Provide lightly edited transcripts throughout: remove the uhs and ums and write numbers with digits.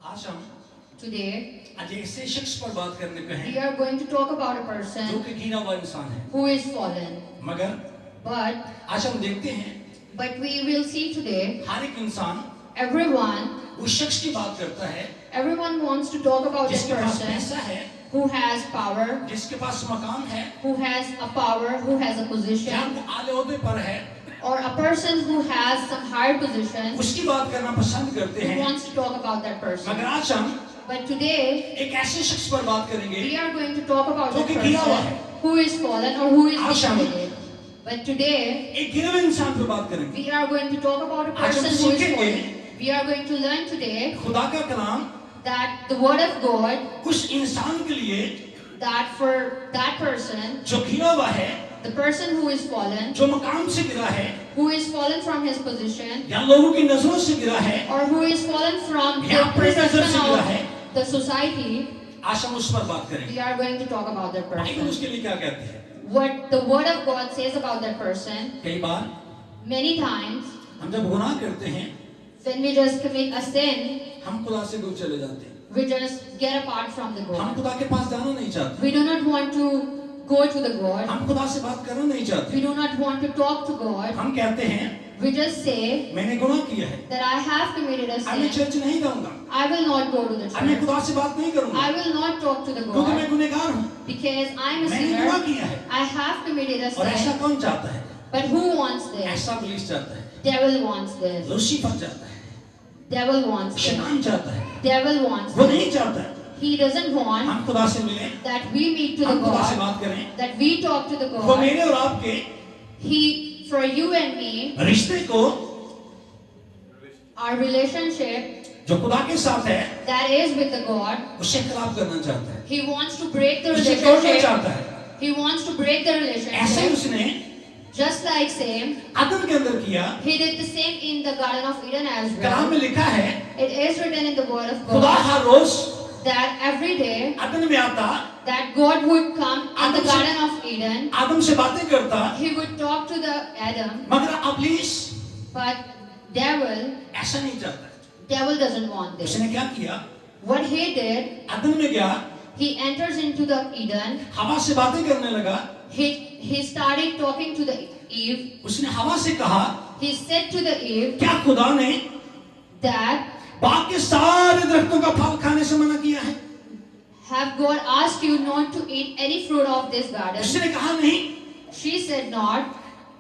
आज हम Today, आज ऐसे शख्स पर बात करने को we हैं are going to talk about a जो person कि गिरा हुआ इंसान है, who is fallen. मगर But, आज हम देखते हैं we will see today, हर एक इंसान everyone उस शख्स की बात करता है wants to talk about that जिसके पास person पैसा है, who has power, जिसके पास मकाम है, who has a power, who has a जहाँ position, वो आले ओहदे पर है, or a person who has some higher position, उसकी बात करना पसंद करते who हैं। wants to talk about that person. मगर आज हम But today, एक ऐसे शख्स पर बात करेंगे we are going to talk about जो that कि गिरा हुआ person है। who is fallen or who is आज हम defeated. But today, एक गिरे हुए इंसान पर बात करेंगे। we are going to talk about a आज हम person who is सीखेंगे fallen. We are going to learn today खुदा का कलाम that the word of God, उस इंसान के लिए that for that person, जो गिरा हुआ है, the person who is fallen, जो मकाम से गिरा है who is fallen from his position, या लोगों की नजरों से गिरा है, or who is fallen from या the अपनी नजर से perception गिरा of है, the society, आज हम उस पर बात करेंगे। we are going to talk about that Bible person. उसके लिए क्या कहती है? What the word of God says about that person, कई बार many times, हम जब गुनाह करते हैं, when we just commit a sin, हम खुदा से दूर चले जाते हैं। we just get apart from the हम God. खुदा के पास जाना नहीं चाहते। We do not want to go to the God. हम खुदा से बात करना नहीं We चाहते। do not want to talk to God. हम कहते हैं We just say मैंने गुनाह किया है, that I have committed a अब मैं sin. चर्च नहीं जाऊंगा, I will not go to the अब मैं church. खुदा से बात नहीं करूंगा, I will not talk to the क्योंकि मैं God गुनहगार हूँ, because I am a मैंने गुनाह sinner. किया है। I have committed a और ऐसा sin. कौन चाहता है? But who wants this? ऐसा पुलिस चाहता है, Devil wants this. लूसीफर चाहता है, Devil wants this. शैतान चाहता है, Devil wants वो this. नहीं चाहता है He doesn't want हम खुदा से मिलें, that we meet to the हम खुदा से God, बात करें। that we talk to the वो God. मेरे और आपके He, for you and me, रिश्ते को our relationship जो खुदा के साथ है that is with the God, उससे खराब करना चाहता है, He wants to break the उससे तोड़ना relationship. चाहता है। He wants to break the ऐसे ही relationship. उसने Just like same, आदम के अंदर किया। He did the same in the Garden of Eden as Kalam well. में लिखा है It is written in the Word of खुदा God her rose that every day आदम में आता, that God would come in the Adam se- Garden of Eden. आदम से बातें करता, He would talk to the Adam, मगर इब्लीस but devil ऐसा नहीं चाहता। doesn't want this. उसने क्या किया? What he did, आदम में गया, he enters into the Eden. हवा से बातें करने लगा। He started talking to the Eve. उसने हवा से कहा, He said to the Eve क्या खुदा ने that बाग के सारे दरख्तों का फल खाने से मना किया है? have God asked you not to eat any fruit of this garden? उसने कहा नहीं, She said not.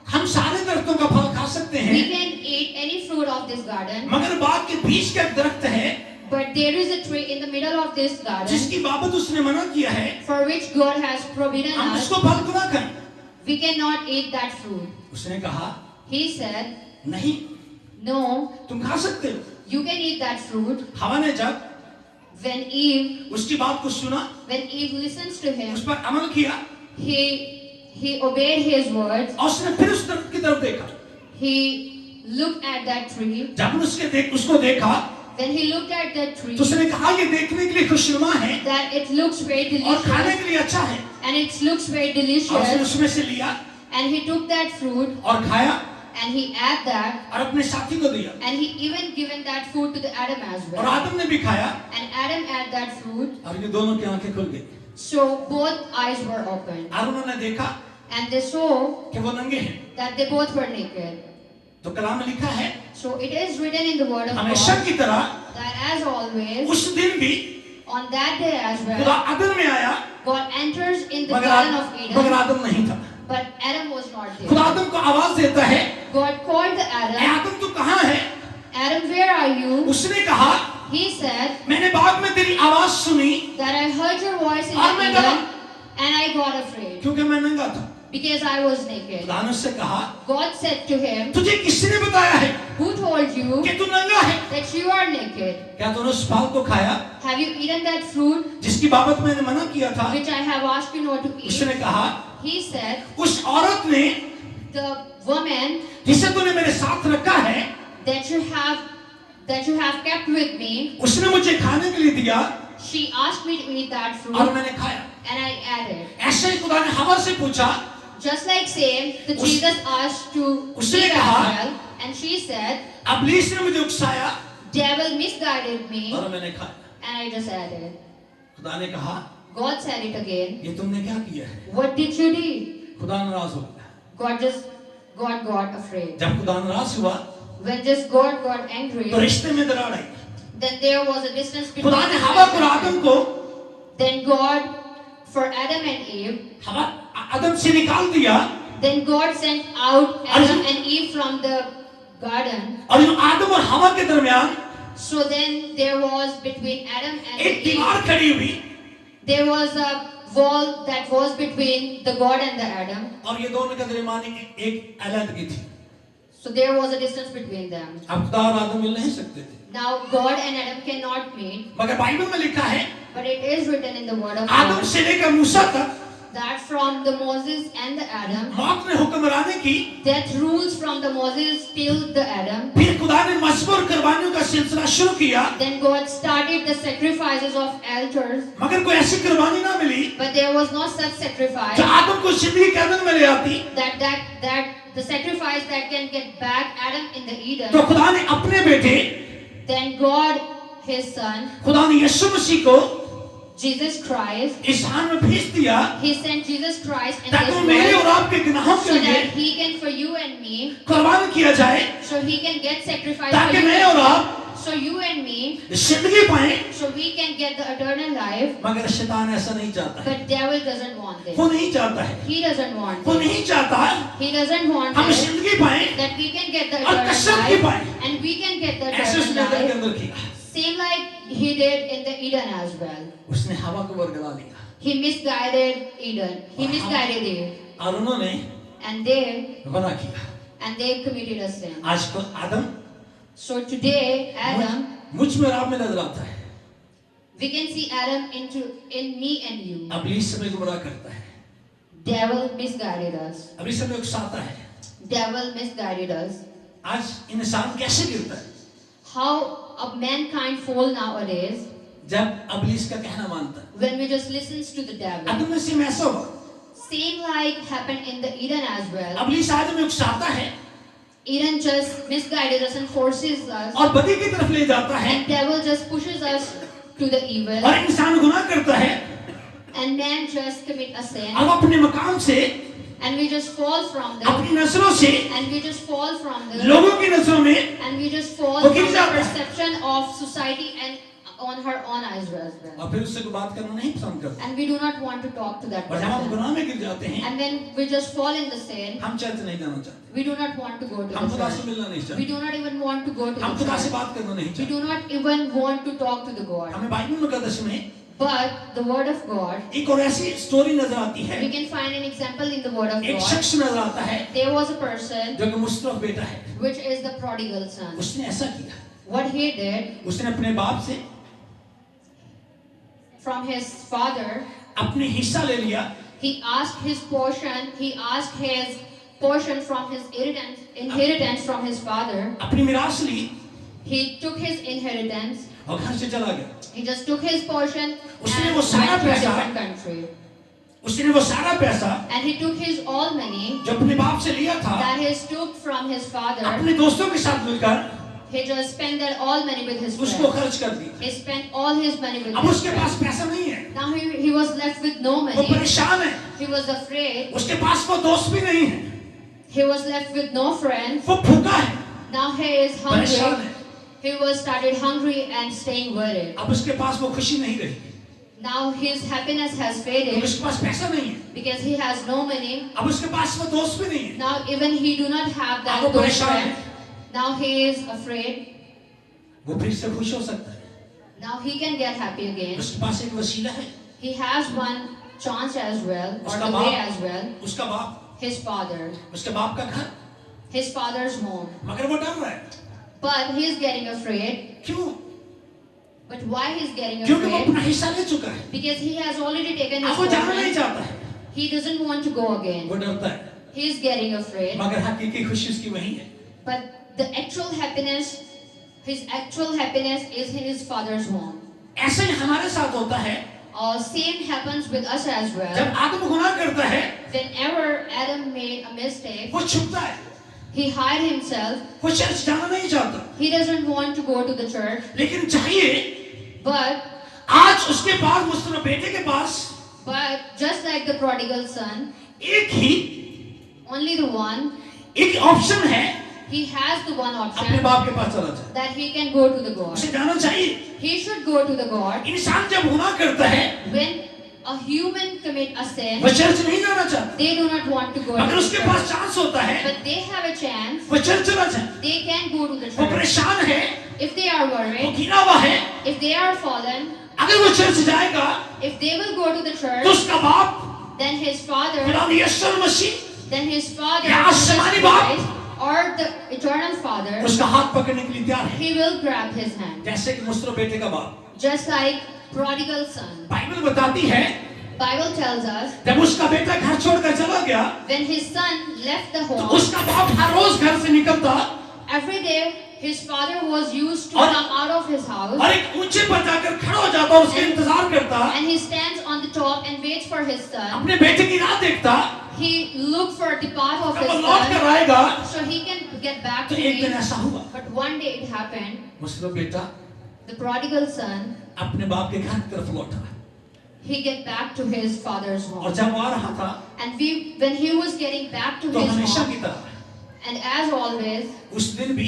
हम सारे दरख्तों का फल खा सकते We हैं, can eat any fruit of this garden, मगर बाग के बीच का एक दरख्त है but there is a tree in the middle of this garden जिसकी बाबत उसने मना किया है, for which God has forbidden हम us. उसको फल क्यों ना खाएं? We cannot eat that fruit. उसने कहा He said, नहीं, no, तुम खा सकते हो। you can eat that fruit. हवा ने जब When Eve, उसकी बात को सुना, when Eve listens to him, उस पर अमल किया he obeyed his words. और उसने फिर उस दरख्त की तरफ देखा। He looked at that tree. जब उसको देखा When he looked at that tree, तो उसने कहा ये देखने के लिए खुशनुमा है that it looks very और खाने delicious के लिए अच्छा है, and it looks very और उसने delicious, उसमें से लिया and he took that fruit और खाया and he ate that और अपने साथी को दिया and he even given that food to the Adam as और well. आदम ने भी खाया And Adam ate that fruit, और ये दोनों की आंखें खुल गई so both eyes were open और उन्होंने देखा and they saw कि वो नंगे हैं। that they both were naked. तो कलाम में लिखा है So it is written in the Word of हमेशा God की तरह that as always, उस दिन भी on that day as खुदा well, आदम में आया, God enters in the मगर Garden of मगर Eden, आदम नहीं था। but Adam was not खुदा there. आदम को आवाज देता है, God called the A Adam, आदम तू कहाँ है? Adam, where are you? उसने कहा He said मैंने बाग में तेरी आवाज सुनी that I heard your voice in और the मैं Eden डरा and I got afraid क्योंकि मैं नंगा था। because I was naked. खुदा ने उससे कहा God said to him, तुझे किसने बताया है who told you कि तू नंगा है? that you are naked? क्या तूने उस फल को खाया Have you eaten that fruit जिसकी बाबत मैंने मना किया था? which I have asked you not to eat? उसने कहा He said, उस औरत ने the woman जिसे तूने मेरे साथ रखा है that you have kept with me, उसने मुझे खाने के लिए दिया she asked me to eat that fruit और मैंने खाया। and I ate it. ऐसे ही खुदा ने हवा से पूछा, Just like same, the Jesus asked to उसने eat as कहा, well, and she said, इब्लीस ने मुझे उकसाया devil misguided me और मैंने खाया। and I just ate it. खुदा ने कहा God said it again. ये तुमने क्या किया है? What did you do? खुदा नाराज हो गया। God got afraid. जब खुदा नाराज हुआ When just God got angry, तो रिश्ते में दरार आई। then there was a distance between खुदा ने them. हवा और आदम को Then God, for Adam and Eve, हवा आदम से निकाल दिया then God sent out Adam and Eve from the garden. और जो आदम और हवा के दरमियान So then there was between Adam and एक Eve, दीवार खड़ी हुई there was a wall that was between the God and the Adam. और ये दोनों के दरमियान एक अलग थी। So there was a distance between them. अब खुदा और आदम मिल नहीं सकते थे। Now God and Adam cannot meet, मगर बाइबल में लिखा है but it is written in the word of Adam God से लेकर मूसा तक that from the Moses and the Adam, मौत ने हुक्मरानी की। death rules from the Moses till the Adam. फिर खुदा ने मजबूर कुर्बानियों का सिलसिला शुरू किया Then God started the sacrifices of altars, मगर कोई ऐसी कुर्बानी ना मिली but there was no such sacrifice जो आदम को जिंदगी के अंदर में ले आती। that the sacrifice that can get back Adam in the तो Eden. खुदा ने अपने बेटे Then God, His Son, खुदा ने यीशु मसीह को Jesus Christ, इस स्थान में भेज दिया He sent Jesus Christ in ताकि this मेरे और world आपके गुनाहों के so लिए that He can for you and me, कुर्बान किया जाए so He can get sacrifice ताकि for you मैं और and आप me, so you and me, जिंदगी पाए। so we can get the eternal life. मगर शैतान ऐसा नहीं चाहता है। But devil doesn't want this. वो नहीं चाहता है। He doesn't want वो this. नहीं चाहता He doesn't want हम this. जिंदगी पाए That we can get the और eternal कसरत की life पाए। and we can get the ऐसे उसने eternal अदन के life. अंदर किया। Same like He did in the Eden as well. उसने हवा को बरगला लिया He misguided Eden. He misguided Eve. और उन्होंने And they गुनाह किया। committed a sin. आज को आदम So today, Adam, मुझ में और आप में नजर आता है। we can see Adam in me and you. अब्लीस हमें गुमराह करता है। Devil misguided us. अब्लीस हमें उकसाता है। Devil misguided us. आज इंसान कैसे गिरता है? How a mankind fall nowadays जब अब्लीस का कहना मानता है। when we just listens to the devil. आदम में सेम ऐसा हुआ। Same like happened in the Eden as well. अब्लीस आदम में उकसाता है Eden just misguided us and forces us, और बदी की तरफ ले जाता है and devil just pushes us to the evil, और इंसान गुनाह करता है and man just commit a sin, अब अपने मकाम से and we just fall from them, अपनी नजरों से and we just fall from them, लोगों की नजरों में and we just fall वो from गिर the जाता है। perception of society and on her own eyes as well. और फिर उससे कोई बात करना नहीं पसंद करते And we do not want to talk to that और जब हम person. गुनाह में गिर जाते हैं And when we just fall in the sin, हम चर्च नहीं जाना चाहते we do not want to go to हम the खुदा से church. मिलना नहीं We चाहते do not even want to go to हम the खुदा से church. बात करना नहीं We चाहते do not even want to talk to the God. हमें बाइबल मुकद्दस में But the word of God, एक और ऐसी स्टोरी नजर आती है we can find an example in the word of एक God. शख्स नजर आता है There was a person जो कि मुस्तरफ बेटा है which is the prodigal son. उसने ऐसा किया What he did उसने अपने बाप से from his father, अपने हिस्सा ले लिया he asked his portion from his inheritance from his father. अपनी मिरास ली He took his inheritance. और घर से चला गया He just took his portion उसने and वो सारा went to a पैसा- different country. उसने वो सारा पैसा And he took his all money जो अपने बाप से लिया था that he took from his father. अपने दोस्तों के साथ मिलकर He just spent that all money with his उसको friends. खर्च कर दिया He spent all his money with अब his उसके पास friends. पैसा नहीं है Now he was left with no वो money. परेशान है He was afraid. उसके पास वो दोस्त भी नहीं है He was left with no friends. वो भूखा है Now he is परेशान hungry. है He was started hungry and staying worried. अब उसके पास वो खुशी नहीं रही Now his happiness has क्योंकि faded उसके पास पैसा नहीं है because he has no money. अब उसके पास वो दोस्त भी नहीं है Now even he do not have अब that वो those परेशान है friends. Now he is afraid. वो फिर से खुश हो सकता है Now he can get happy again. उसके पास एक वसीला है He has one chance as well, or उसका the way बाप as well. उसका बाप His father, उसके बाप का घर his father's home. मगर वो डर रहा है But he is getting afraid. क्यों But why he is getting क्योंकि वो afraid? अपना हिस्सा ले चुका है Because he has already taken his अब वो जाना नहीं portion. चाहता है He doesn't want to go again. वो डरता है He is getting afraid. मगर हकीकी खुशी उसकी वही है But the actual happiness, his actual happiness is in his father's home. ऐसा ही हमारे साथ होता है Same happens with us as well. जब आदम गुनाह करता है Whenever Adam made a mistake, वो छुपता है He hid himself. वो चर्च जाना नहीं चाहता, He doesn't want to go to the church. लेकिन चाहिए But आज उसके पास, मुझसे बेटे के पास just like the prodigal son, एक ही only the one, एक ऑप्शन है, he has the one अपने option बाप के पास चला जाए, that he can go to the God. उसे जाना चाहिए। He should go to the God. इंसान जब गुनाह करता है, When a human commit a sin, वो चर्च नहीं जाना चाहता, they do not want to go अगर to the उसके पास church. चांस होता है, But they have a chance. वो चर्च चला जाए। They can go to the वो church. परेशान है, If they are वो worried, गिरा हुआ है, if they are fallen, अगर वो चर्च जाएगा, if they will go to the तो church, उसका बाप then his father, खुदा यीशु मसीह then his father, या Jesus आसमानी बाप, Christ, or the eternal father, उसका हाथ पकड़ने के लिए तैयार है, he will grab his hand. जैसे कि मुस्लिम बेटे का बाप। Just like prodigal son. Bible बताती है, Bible tells us जब उसका बेटा घर छोड़कर चला गया, when his son left the तो home, उसका बाप हर रोज घर से निकलता every day his father was used to और- come out of his house और एक ऊंचे पर जाकर खड़ा हो जाता और उसका इंतजार करता, and he stands on the top and waits for his son. अपने बेटे की राह देखता, He looked for the path of जब his वो लौट कर son आएगा, so he can get back तो to एक दिन me. ऐसा हुआ, But one day it happened, मुस्लिम बेटा the prodigal son, अपने बाप के घर की तरफ लौटा, he get back to his father's और home. जब वो आ रहा था, And when he was getting back to तो his हमेशा home, की तरह and as always, उस दिन भी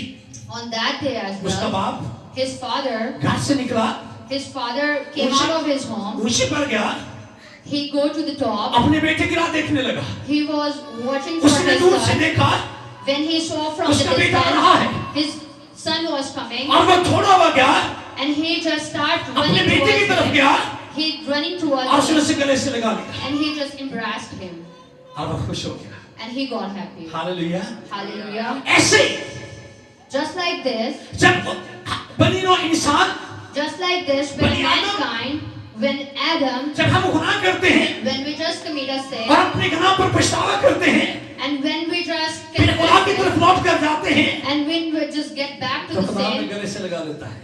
on that day as उसका well, बाप his father घर से निकला, His father came ऊंचे- out of his home. ऊंचे पर गया, He go to the top. अपने बेटे की राह देखने लगा, He was watching for उसने his दूर से son. देखा When he saw from the उसका बेटा आ रहा है, distance, his son was coming, और वो थोड़ा हुआ गया, and he just started अपने running बेटे की तरफ towards him. गया He running और towards उसने him, उसे गले से लगा लिया and he just embraced him, और वो खुश हो गया। and he got happy. Hallelujah. Hallelujah. ऐसे Just like this, जब बनी नो इंसान, just like this, when But Adam- mankind, when Adam, जब हम गुनाह करते हैं when we just commit a और sin, अपने गुनाह पर पछतावा करते हैं, and when we just फिर खुदा की confess तरफ it, लौट कर जाते हैं, and when we just get back to तो the खुदा हमें sin, गले से लगा लेता है,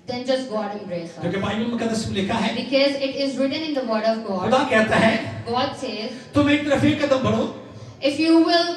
then just God embrace us. क्योंकि बाइबल मुकद्दस में लिखा है, Because it is written in the word of खुदा God, कहता है, God says, तुम एक तरफ एक कदम बढ़ो, if you will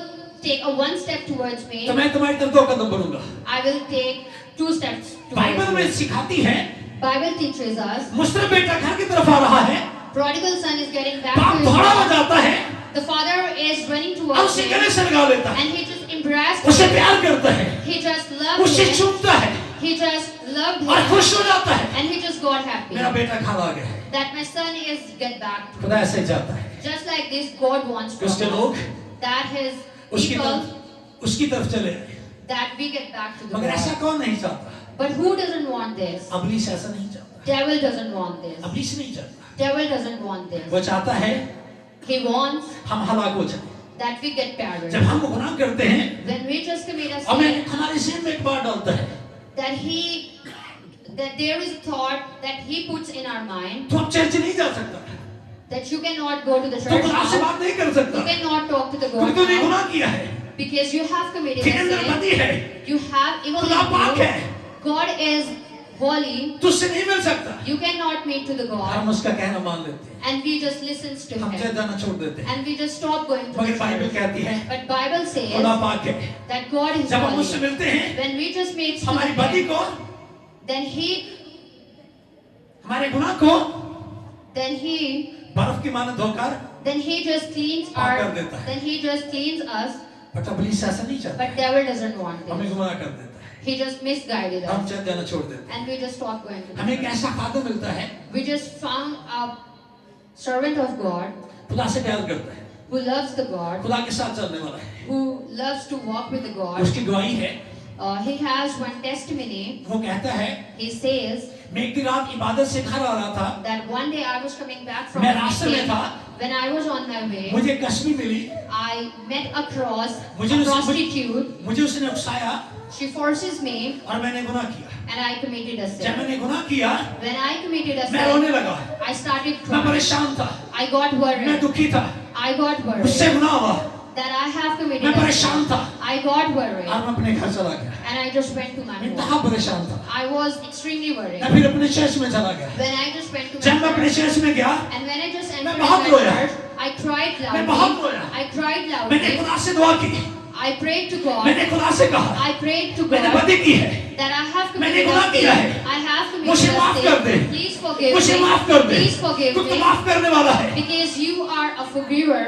take a one step towards me, तो मैं तुम्हारी तरफ दो कदम बढ़ूंगा। I will take two steps Bible towards में you. सिखाती है, Bible teaches us, मुस्लिम बेटा घर की तरफ आ रहा है, prodigal son is getting back बाप to his दौड़ा हो home. जाता है The father is running और towards उसे him, गले से लगा लेता है, and he just embraced उसे him. प्यार करता है, He just loved उसे him. चूमता है He just loved और him, खुश हो जाता है, and he just got happy मेरा बेटा घर आ गया है। that my son is get back. खुदा ऐसे ही चाहता है Just like this, God wants कि from उसके लोग us that his उसकी people, उसकी तरफ चले आए, that we get back to the मगर ऐसा God. कौन नहीं चाहता? But who doesn't want this? अबलीस ऐसा नहीं चाहता, Devil doesn't want this. अबलीस नहीं चाहता, Devil doesn't want this. वो चाहता है He wants हम हलाक हो जाए। that we get perished. जब हम गुनाह करते हैं, When we just commit a हमें sin, हमारे ज़हन में एक बात डालता है, that there is a thought that he puts in our mind तो अब चर्च नहीं जा सकता, that you cannot go to the तो church खुदा से now, बात नहीं कर सकता, you cannot talk to the क्योंकि God तूने now, गुनाह किया है, because you have committed तेरे a अंदर sin, बदी है, you have evil खुदा पाक in है, you, God is holy, तुझसे नहीं मिल सकता। you cannot meet to the God, हम उसका कहना मान लेते हैं, and we just listens to हम him, चर्च जाना छोड़ देते हैं, and we just stop going to the मगर बाइबल church. कहती है But Bible says खुदा पाक है। that God is जब हम उससे holy. मिलते हैं, When we just make to हमारी बदी him, को, then he हमारे गुनाह को बर्फ की माने धोकर then he just cleans पाक कर our देता है। then he just cleans us, but अबलीस ऐसा नहीं चाहता, but devil doesn't want हमें this. गुनाह कर देता है, He just misguided हम us, चर्च जाना छोड़ देते हैं। and we just stop going to the हमें एक church. ऐसा खादम मिलता है, We just found a servant of God खुदा से प्यार करता है, who loves the God, खुदा के साथ चलने वाला है, who loves to walk with the God. उसकी गवाही है, He has one testimony. वो कहता है, He says मैं एक दिन रात इबादत से घर आ रहा था, that one day I was coming back from मैं a रास्ते में meeting. था, When I was on my way, मुझे एक कश्मी मिली, I met across मुझे a उस- prostitute. मुझे उसने उकसाया She forces me, और मैंने गुनाह किया। and I committed a जब sin. मैंने गुनाह किया, When I committed a मैं रोने sin, लगा, I started मैं crying. परेशान था, I got मैं worried. दुखी था, I got worried मुझसे गुनाह हुआ, that I have committed मैं a परेशान sin. था I got worried, और मैं अपने घर चला गया, and I just went to my मैं home. इंतहा परेशान था। I was extremely worried. मैं फिर अपने चर्च में चला गया, When I just went to जब मैं my अपने church, चर्च में गया, and when I just मैं entered बहुत my रोया। church, I cried मैं बहुत loudly. रोया। I cried मैंने loudly. खुदा से दुआ की, I prayed to God. मैंने खुदा से कहा I prayed to मैंने God बदी की है, that I have मैंने committed गुनाह a किया sin. है, I have committed मुझे a माफ कर दे, sin. Please forgive मुझे me. माफ कर दे, Please forgive तू तो me. माफ करने वाला है। Because you are a forgiver.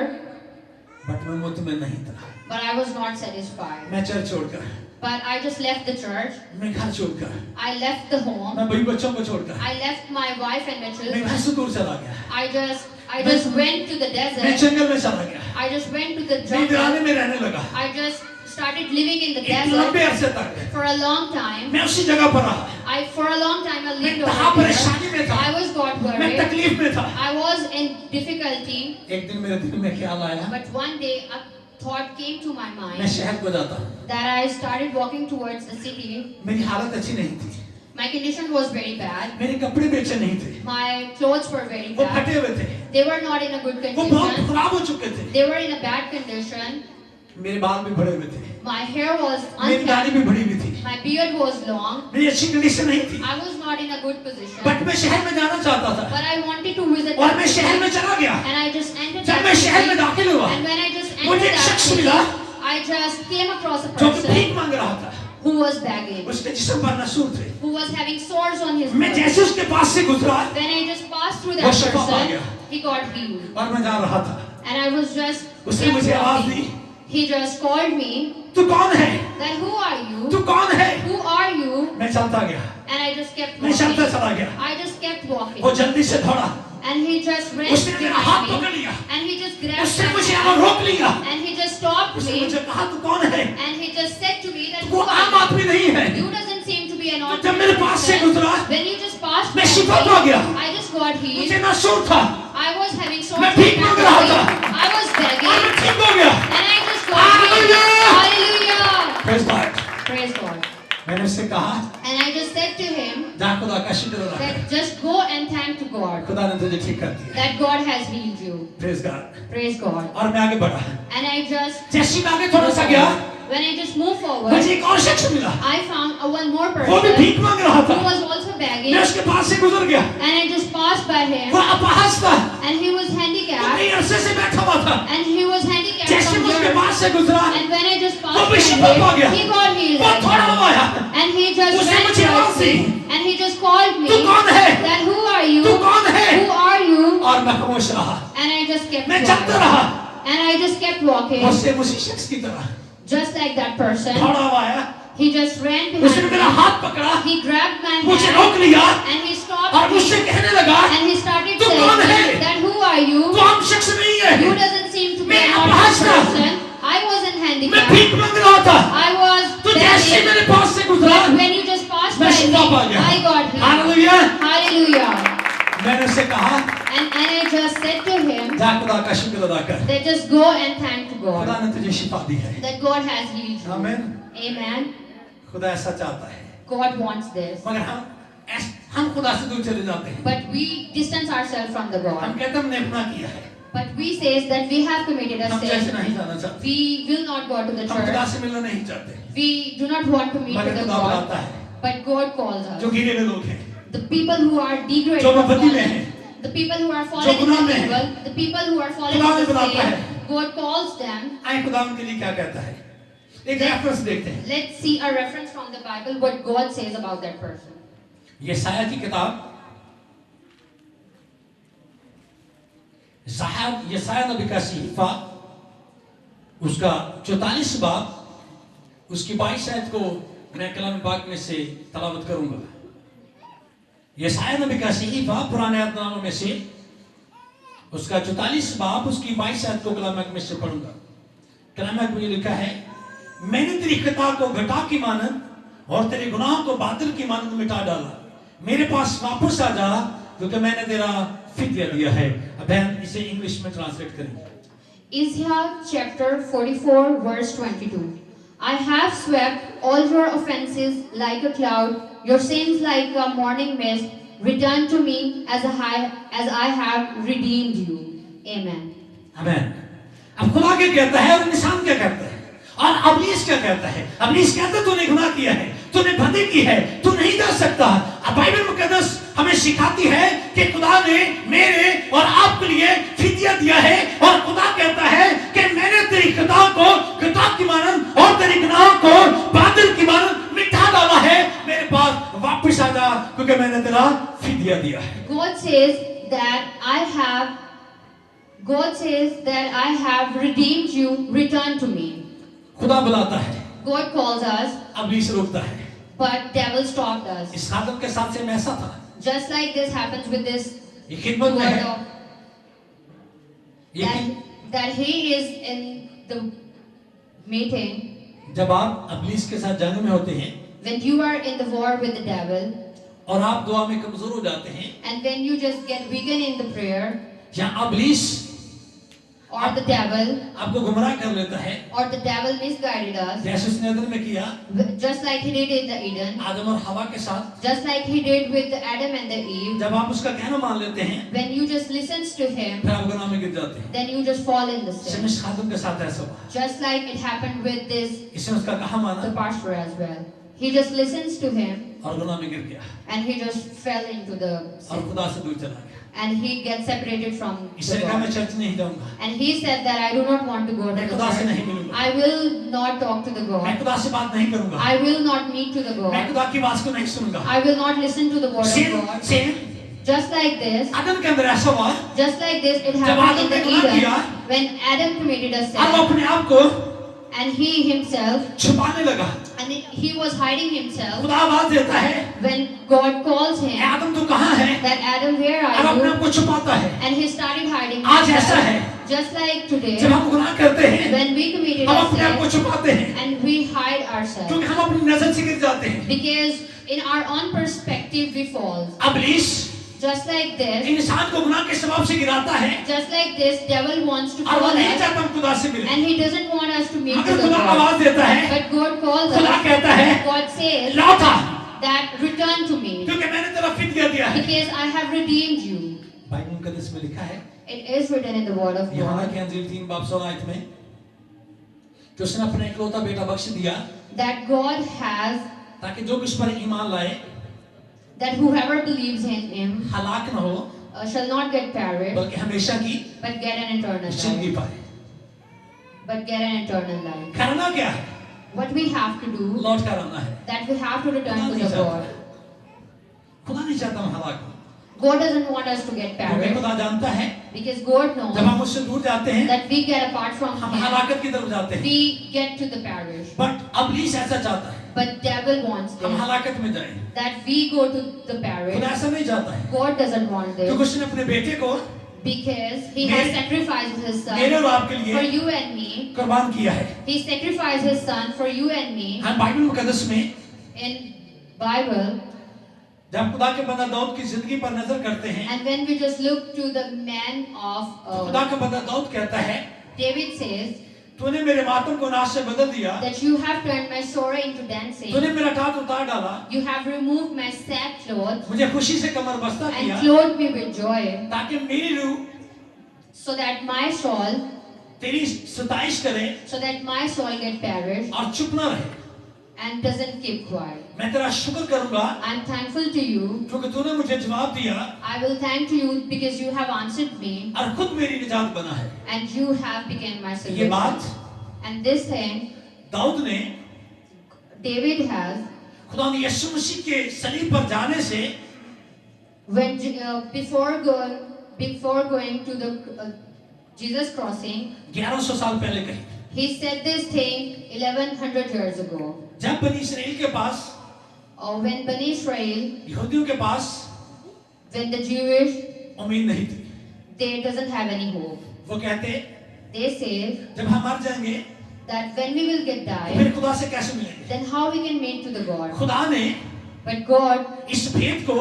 But मैं मुतमिन नहीं था, But I was not satisfied. मैं चर्च छोड़कर, But I just left the church. मैं घर छोड़कर, I left the home. मैं बीवी बच्चों को छोड़कर, I left my wife and my मैं children. घर से दूर चला गया, I just went to the मैं desert. जंगल में चला गया, I just went to the मैं वीराने jungle. में रहने लगा, I just started living in the एक लंबे desert अरसे तक for a long time. मैं उसी जगह पर रहा, For a long time I मैं lived कहाँ over परेशानी में there. था, I was God मैं worried. तकलीफ में था। I was in difficulty. एक दिन मेरे दिल में ख्याल आया, But one day a thought came to my मैं mind शहर को जाता हूँ, that I started walking towards the city. मेरी हालत अच्छी नहीं थी, My condition was very bad. मेरे कपड़े भी अच्छे नहीं थे, My clothes were very वो bad. फटे हुए थे, They were not in a good वो बहुत condition. खराब हो चुके थे, They were in a bad condition. मेरे बाल भी भरे हुए थे, My hair was मेरी दाढ़ी unkempt. भी भरी हुई थी, My beard was long. मेरी अच्छी कंडीशन नहीं थी, I was not in a good position. But मैं शहर में जाना चाहता था, But I wanted to visit और that मैं शहर में city. चला गया। And I just entered जब that मैं शहर में city. दाखिल हुआ, And when I just मुझे entered एक that शख्स city, मिला I just came across a जो कि person भीख मांग रहा था, who was begging, उसके जिस्म पर नसूर थे, who was having sores on his मैं body. जैसे उसके पास से गुजरा When I just passed through वो that शिफा पा गया, person, he got healed. और मैं जा रहा था, And I was just उसने kept मुझे आवाज walking. The, He just called me. तू कौन है, Then who are तू you? कौन है, Who are you? मैं चलता गया, And I just kept मैं चलता walking. चला गया, I just kept walking. वो जल्दी से दौड़ा, And he just ran उसने मेरा हाथ behind पकड़ me. लिया, And he just grabbed उसने my मुझे hand. यहाँ रोक लिया, And he just stopped उसने me. मुझे कहा तू कौन है, And he just said to me that तू who वो आम are आदमी नहीं है, you? You doesn't seem to be an तो जब मेरे ordinary पास से person. गुजरा, When you just passed मैं by शिफा me, पा गया, I just got मुझे healed. नसूर था, I was having sores मैं on भीख मांग रहा my था, body. I was और begging. मैं ठीक हो गया। And I just got healed. Hallelujah! Hallelujah. Praise God. Praise God. मैंने उससे कहा, And I just said to him जा खुदा का शुक्र अदा कर, that just go and thank to God खुदा ने तुझे ठीक कर दिया। that God has healed you. Praise God. Praise God. और मैं आगे बढ़ा, And I just जैसे मैं आगे थोड़ा सा गया, when I just moved forward, मुझे एक और शख्स मिला, I found one more वो भी person भीख मांग रहा who था, was also begging. मैं उसके पास से गुजर गया, And I just passed by him. वो अपहास था, And he was वो handicapped. कई अरसे से बैठा हुआ था, And he was handicapped जैसे from मैं उसके birth. पास से गुजरा, And when I just वो passed भी by शिफा पा गया, him, he got healed. वो like थोड़ा that. हुआ आया, And he just उसने ran मुझे आवाज towards the, me. And he just called me. तू कौन है, That who are you? तू कौन है, Who are you? और मैं खामोश रहा, And I just kept मैं चलता walking. रहा, And I just kept walking. उससे उसी शख्स की तरह Just like that person. थोड़ा हुआ आया, He just ran उसने behind मेरा me. हाथ पकड़ा, He grabbed my मुझे hand. रोक लिया, And he और stopped मुझसे me. कहने लगा, And he started तू saying कौन है? that who are you? तू आम शख्स नहीं है, You doesn't seem to be मैं an अपहास ordinary था, person. I wasn't मैं handicapped. भीख मांग रहा था, I was तू जैसे begging. मेरे पास से गुजरा, But when you just passed by मैं me, शिफा पा गया। I got healed. Hallelujah. Hallelujah. मैंने उससे कहा, And I just said to him जा खुदा का शुक्र अदा कर, that just go and thank to खुदा God ने तुझे शिफा दी है। that God has healed you. आमीन। Amen. खुदा ऐसा चाहता है, God wants this. मगर हम खुदा से दूर चले जाते हैं, But we distance ourselves from the हम God. कहते हैं हमने अपना किया है, But we says that we have committed a हम जैसे sin. नहीं जाना चाहते, We will not go to the हम खुदा church. से मिलना नहीं चाहते, We do not want to meet with मगर the खुदा God. बुलाता है, But God calls जो us. गिरे हुए लोग हैं, The people who are degraded, जो or बदी में fallen, हैं, the people who are जो fallen in गुनाह the में हैं, evil, the people who are fallen खुदा in ने the बुलाता sin, है। God calls them. आए खुदा उनके लिए क्या कहता है, एक रेफरेंस देखते हैं, Let's see a reference from the Bible what God says about that person. यशायाह की किताब, यशायाह नबी का सहीफा, उसका 44 बाब, उसकी 22 आयत को मैं कलाम पाक में से तलावत करूंगा। यशायाह नबी का सहीफा पुराने ऐतनामों में से उसका 44 बाब, उसकी 22 आयत को कलाम पाक में से पढ़ूंगा। कलाम पाक में ये लिखा है, मैंने तेरी खता को घटा की मानद और तेरे गुनाह को बादल की मानद मिटा डाला, मेरे पास वापस आ जा क्योंकि मैंने तेरा फिदिया दिया है। अब हम इसे इंग्लिश में ट्रांसलेट करेंगे। Isaiah chapter 44 verse 22. I have swept all your offenses like a cloud, your sins like a morning mist. Return to me as I have redeemed you. Amen. आमीन। अब खुदा क्या कहता है और इंसान क्या कहता है और अबलीस क्या कहता है? अबलीस कहता है तूने गुनाह किया है, तूने बदी की है, तू नहीं जा सकता। अब बाइबल मुकद्दस हमें सिखाती है कि खुदा ने मेरे और आपके लिए फिदिया दिया है और खुदा कहता है कि मैंने तेरी खता को खता की मानंद और तेरे गुनाहों को बादल की मानो मिटा डाला है, मेरे पास वापस आ जा, क्योंकि मैंने तेरा फिदिया दिया है। God says that I have redeemed you, return to me. खुदा बुलाता है, God calls us, इब्लीस रोकता है। but devil stopped us. इस खादम के साथ सेम ऐसा था। Just like this happens with this ये खिदमत में word है, of that he is in the meeting. जब आप इब्लीस के साथ जंग में होते हैं When you are in the war with the devil, और आप दुआ में कमजोर हो जाते हैं, and when you just get weakened in the prayer, या इब्लीस or the devil, आपको गुमराह कर लेता है, or the devil misguided us, जैसे उसने अदन में किया, just like he did in the Eden, आदम और हवा के साथ। just like he did with the Adam and the Eve. जब आप उसका कहना मान लेते हैं, When you just listens to him, फिर आप गुनाह में गिर जाते हैं। then you just fall in the sin. इस खादम के साथ ऐसा हुआ, Just like it happened with this इसने उसका कहा the माना pastor as well. He just listens to him और गुनाह में गिर गया and he just fell into the और sin. खुदा से दूर चला गया। And he gets separated from इसने the कहा मैं God. चर्च नहीं जाऊंगा, And he said that I do not want to go to मैं the खुदा से church. नहीं मिलूंगा, I will not talk to the मैं God. खुदा से बात नहीं करूंगा, I will not meet to the मैं God. खुदा की बात को नहीं सुनूंगा। I will not listen to the word of same God. Same Just like this, आदम के अंदर ऐसा हुआ, just like this, it जब happened आदम in the ने गुनाह Eden किया, when Adam committed a अब sin अपने आप को and he himself, छुपाने लगा। and he was hiding himself. खुदा आवाज देता है, When God calls "A him, आदम तू कहाँ है?" that Adam, where अब are अपने you? आप को छुपाता है। And he started hiding आज ऐसा himself. है, Just like today, जब हम गुनाह करते हैं, when we committed हम a अपने आप को sin छुपाते हैं, and we hide ourselves, क्योंकि हम अपनी नजर से गिर जाते हैं। because in our own perspective we fall. इब्लीस Just like this, इंसान को गुनाह के सबब से गिराता है just like this, devil wants to और वो fall नहीं us, चाहता हम खुदा से मिले। and he doesn't want us to meet to मगर the खुदा God. आवाज देता है, But God calls खुदा us. कहता है, God says लौट आ, that return to me, क्योंकि मैंने तेरा फिदिया दिया है। because I have redeemed you. Bible मुकद्दस में लिखा है, It is written in the word of यूहन्ना God की अंजील 3:16 में, कि उसने अपने इकलौता बेटा बख्श दिया that God has, ताकि जो कुछ पर ईमान लाए that whoever believes in him हलाक न हो, shall not get perished, बल्कि हमेशा की but get an eternal जिंदगी life. पाए। But get an eternal life. करना क्या है? What we have to do, लौट कर आना है। that we have to return to the God. खुदा नहीं चाहता हम हलाक हो, God doesn't want us to get क्योंकि perished, खुदा जानता है because God जब knows हम उससे दूर जाते हैं, that we get apart from हम Him, हलाकत की तरफ जाते हैं। we get to the parish. But इब्लीस ऐसा चाहता है But devil wants हम this, हलाकत में जाएं। that we go to the parish. खुदा ऐसा नहीं चाहता है, God doesn't want क्योंकि this, उसने अपने बेटे को because He has मेरे- sacrificed His Son मेरे और आपके for लिए you and me. कुर्बान किया है। He sacrificed His Son for you and me. हम बाइबल मुकद्दस में In Bible, जब खुदा के बंदा दाऊद की जिंदगी पर नजर करते हैं, and when we just look to the man of तो खुदा का बंदा दाऊद कहता है, David says तूने मेरे मातम को नाश से बदल दिया, that you have turned my sorrow into dancing. तूने मेरा टाट उतार डाला, You have removed my sackcloth मुझे खुशी से कमर बस्ता and किया, clothed me with joy, ताकि मेरी रूह so that my soul, तेरी सताइश करे so that my soul get perished और चुप ना रहे। and doesn't keep quiet. मैं तेरा शुक्र करूंगा I'm thankful to you. क्योंकि तूने मुझे जवाब दिया I will thank to you because you have answered me और खुद मेरी निजात बना है। and you have become my ये salvation. बात And this thing दाऊद ने David has, खुदा ने यीशु मसीह के सलीब पर जाने से when before going to the Jesus crossing, 1100 साल पहले कही, he said this thing 1100 years ago. जब बनी इसराइल के पास, When Bani Israel, यहूदियों के पास when the Jewish, उम्मीद नहीं थी, they doesn't have any hope. वो कहते They say जब हम मर जाएंगे that when we will get तो died, फिर खुदा से कैसे मिलेंगे? then how we can meet to the God? खुदा ने But God, इस भेद को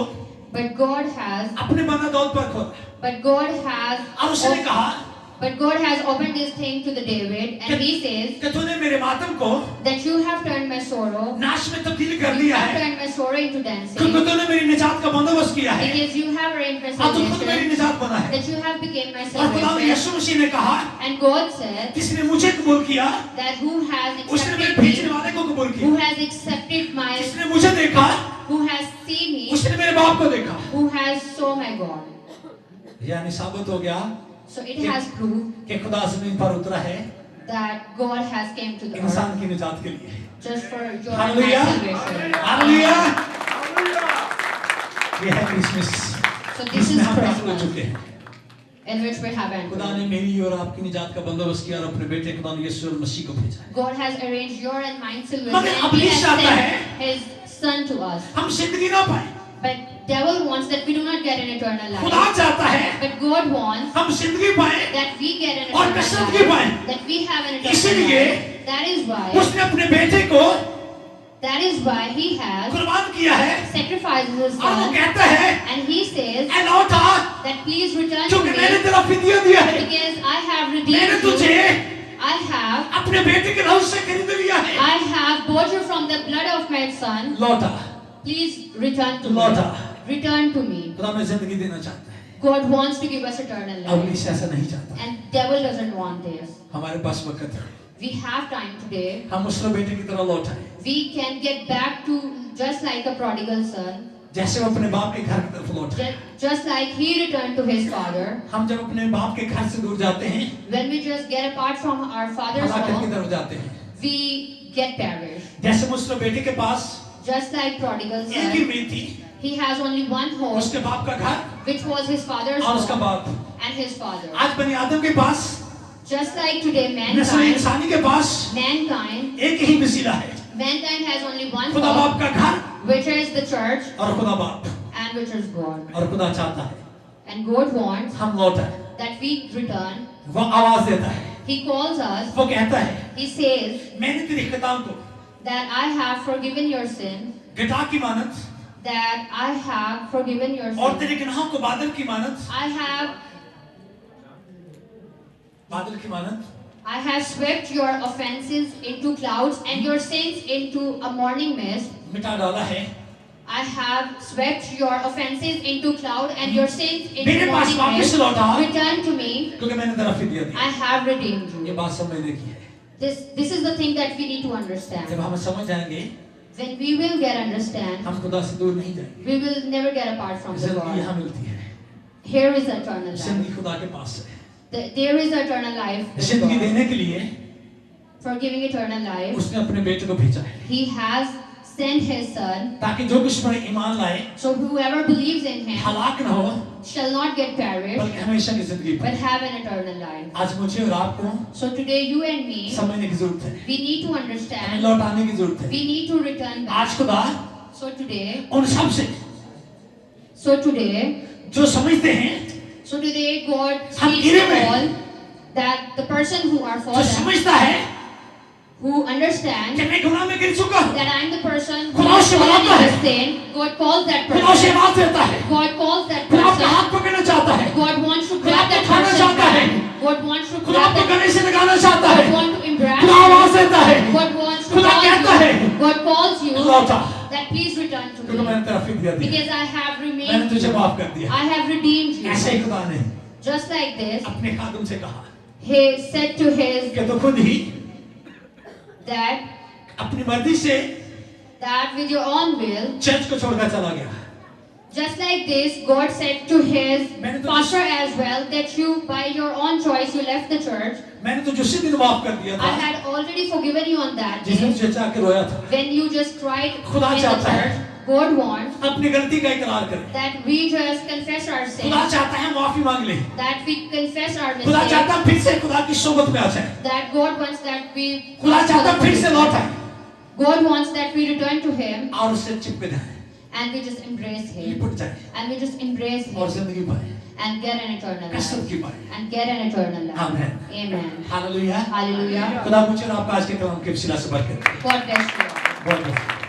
has, अपने बंदा दाऊद पर खोला but God has, और उसने कहा but God has opened this thing to the David, and He says कि तूने मेरे मातम को that you have turned my sorrow, नाश में तब्दील कर you दिया have है, turned my sorrow into क्योंकि dancing, तूने मेरी निजात का बंदोबस्त किया है because you have arranged my और तू खुद मेरी salvation, निजात बना है। that you have become my और खुदा ने salvation. यीशु मसीह ने कहा, And God said किसने मुझे कबूल किया that who has उसने मेरे accepted भेजने me, वाले को कबूल who किया, has accepted my, जिसने मुझे देखा who has seen me, उसने मेरे बाप को देखा। who has saw my God. यानी साबित हो गया So it has proved कि खुदा जमीन पर उतरा है that God has came to the earth इंसान की निजात के लिए। just for your and my hallelujah, salvation. Hallelujah. ये है क्रिसमस, So this जिसमें is हम दाखिल हो Christmas चुके हैं। in which we have खुदा entered. ने मेरी और आपकी निजात का बंदोबस्त किया और अपने बेटे खुदा ने यीशु मसीह को भेजा है। God has arranged your and mine salvation, मगर and He अभी has चाहता sent है His Son to us. हम जिंदगी ना पाए, But devil wants that we do not get an eternal खुदा life. चाहता है But God wants हम जिंदगी पाए that we get an और eternal कसरत की पाए। life. That we have an eternal इसीलिए life. That is why. उसने अपने बेटे को That is why He has कुर्बान किया है sacrificed His और वो Son, कहता है and He says ऐ लौटा, that please return to क्योंकि मैंने me तेरा फिदिया दिया है, because I have मैंने redeemed तुझे you. I have अपने बेटे के रक्त से खरीद लिया है। I have bought you from the blood of my Son. लौटा, Please return to लौटा। me. Return to me. खुदा हमें जिंदगी देना चाहता है, God wants to give us eternal life. अवलीस ऐसा नहीं चाहता। And devil doesn't want this. हमारे पास वक्त है, We have time today. हम उस बेटे की तरह लौटाएं, We can get back to just like a prodigal son. जैसे वो अपने बाप के घर की तरफ लौटा। Just like he returned to his father. हम जब अपने बाप के घर से दूर जाते हैं, When we just get apart from our father's हलाकत की home, तरफ जाते हैं। we get perished. जैसे मुस्लिम बेटे के पास Just like prodigal एक ही son, उम्मीद थी, he has only one home, उसके बाप का घर which was his father's और उसका home बाप। and his father. आज बनी आदम के पास, Just like today, नस्ल इंसानी के पास mankind एक ही वसीला है, has only one खुदा home, बाप का घर which is the church और खुदा बाप। and which is God. और खुदा चाहता है And God wants हम लौटाएं, that we return. वो आवाज देता है, He calls us. वो कहता है He says मैंने तेरी खताओं को, that I have forgiven your sin, घटा की मानत that I have forgiven your और sin. तेरे गुनाहों को बादल की मानत, I have बादल की मानत swept your offenses into clouds and your sins into a morning mist. मिटा डाला है। I have swept your offenses into cloud and your sins into मेरे पास morning वापस mist. लौटा, Return to me. क्योंकि मैंने तेरा फिदिया दिया। I have redeemed ये you. बात समझने की है। This is the thing that we need to जब understand. हम समझ जाएंगे, When we will get understand, हम खुदा से दूर नहीं जाएंगे। we will never get apart from the जिंदगी God. यहाँ मिलती है, Here is eternal life. जिंदगी खुदा के पास है। There is eternal life with जिंदगी God. देने के लिए For giving eternal life, उसने अपने बेटे को भेजा है, He has sent His Son. ताकि जो कुछ पर ईमान लाए So whoever believes in Him हलाक न हो, shall not get perished, बल्कि हमेशा की जिंदगी but पाए। have an eternal life. आज मुझे और आपको So today, you and me, समझने की जरूरत है, we need to हमें understand. लौटाने की जरूरत है। We need to return back. आज खुदा So today, उन सब से जो समझते हैं, God हम speaks गिरे to हुए हैं। all that the person who are जो fallen, समझता है who understand कि मैं गुनाह में गिर चुका हूँ, that I am the person who खुदा is उसे fallen बुलाता in है। the sin, God calls that खुदा उसे person. आवाज देता है, God calls that खुदा आपका person. हाथ पकड़ना चाहता है, God wants to खुदा grab आपको that उठाना person's चाहता है, hand. God wants to खुदा grab आपको that. गले से लगाना चाहता है, God wants to embrace खुदा आवाज you. देता है, God wants to खुदा call कहता है, you. God calls you लौटा, that please return to क्योंकि me मैंने तेरा फिदिया दिया, because I have मैंने remained. तुझे माफ कर दिया। I have redeemed ऐसे you. ही खुदा ने Just like this, अपने खादम से कहा He said to His कि तो खुद ही that अपनी मर्जी से with your own will. Church को छोड़कर चला गया। Just like this, God said to His मैंने तो pastor as well that you, by your own choice, you left the church. मैंने तो उसी दिन माफ कर दिया I था had already forgiven you on that जिस दिन day तुझे चाह के रोया था। when you just cried in खुदा the चाहता है church. God wants अपनी गलती का इकरार करें, that we just confess our खुदा sins, चाहता है माफी मांग ले, that we confess our खुदा mistakes, चाहता है फिर से खुदा की सोबत में आ जाए, that God wants that we खुदा चाहता है फिर से लौट आए God wants that we return to Him और उससे चिपक जाए, and we just embrace Him लिपट जाए and we just embrace और Him जिंदगी पाए, and get an eternal कसरत life की पाए। and get an eternal life. आमीन। Amen. हालेलुया। Hallelujah. खुदा मुझे और आपका आज के कलाम के वसीला से बरकत दे। God bless you all. बहुत बहुत